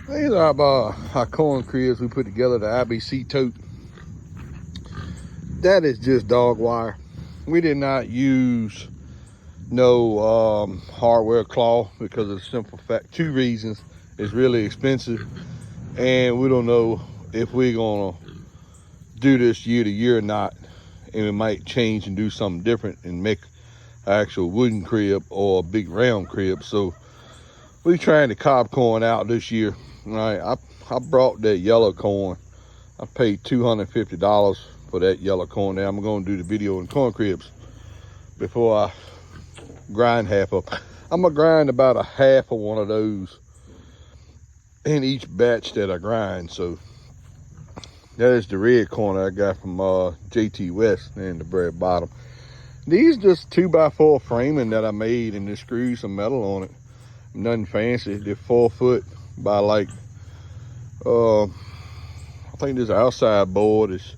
These are our corn cribs we put together, the IBC tote. That is just dog wire. We did not use no hardware cloth because of the simple fact, two reasons. It's really expensive, and we don't know if we're gonna do this year to year or not, and we might change and do something different and make an actual wooden crib or a big round crib. So we're trying the cob corn out this year. Right, I brought that yellow corn. I paid $250 for that yellow corn. Now I'm gonna do the video on corn cribs before I grind half of. I'm gonna grind about a half of one of those in each batch that I grind. So that is the red corn I got from JT West and the very bottom. These just 2x4 framing that I made and just screwed some metal on it. Nothing fancy. They're 4 foot by like I think this outside board is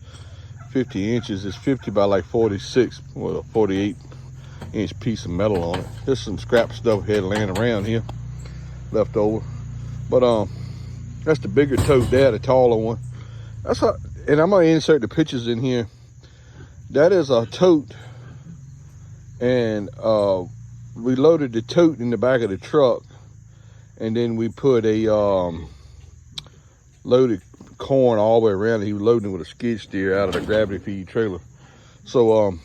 50 inches. It's 50 by like 46 with a 48-inch piece of metal on it. Just some scrap stuff had laying around here left over. But that's the bigger tote there, the taller one. That's how, and I'm gonna insert the pictures in here. That is a tote, and we loaded the tote in the back of the truck, and then we put a loaded corn all the way around. He was loading it with a skid steer out of the gravity feed trailer. So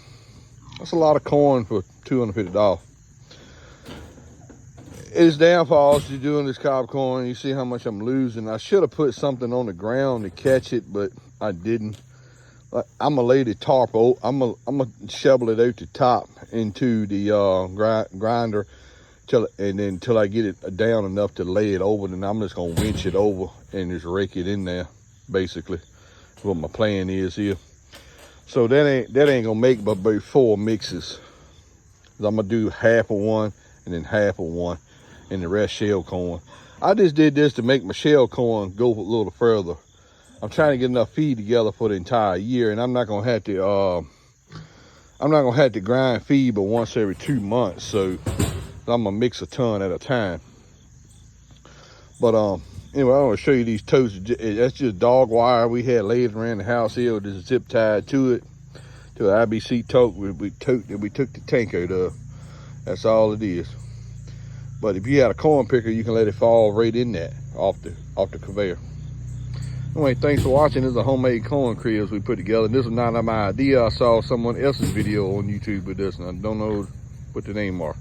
that's a lot of corn for $250. Its downfalls to doing this cob corn, you see how much I'm losing. I should have put something on the ground to catch it, but I didn't. I'm gonna lay the tarp over. I'm gonna shovel it out the top into the grinder until I get it down enough to lay it over. Then I'm just gonna winch it over and just rake it in there. Basically, what my plan is here. So that ain't gonna make but about 4 mixes. I'm gonna do half of one and then half of one, and the rest shell corn. I just did this to make my shell corn go a little further. I'm trying to get enough feed together for the entire year, and I'm not gonna have to grind feed but once every 2 months. So I'm gonna mix a ton at a time. But anyway, I want to show you these totes. That's just dog wire we had laid around the house here with this zip tied to it, to an IBC tote we took the tank out of. That's all it is. But if you had a corn picker, you can let it fall right in that off the conveyor. Anyway, thanks for watching. This is a homemade corn cribs we put together. This is not my idea. I saw someone else's video on YouTube with this, and I don't know what the name are.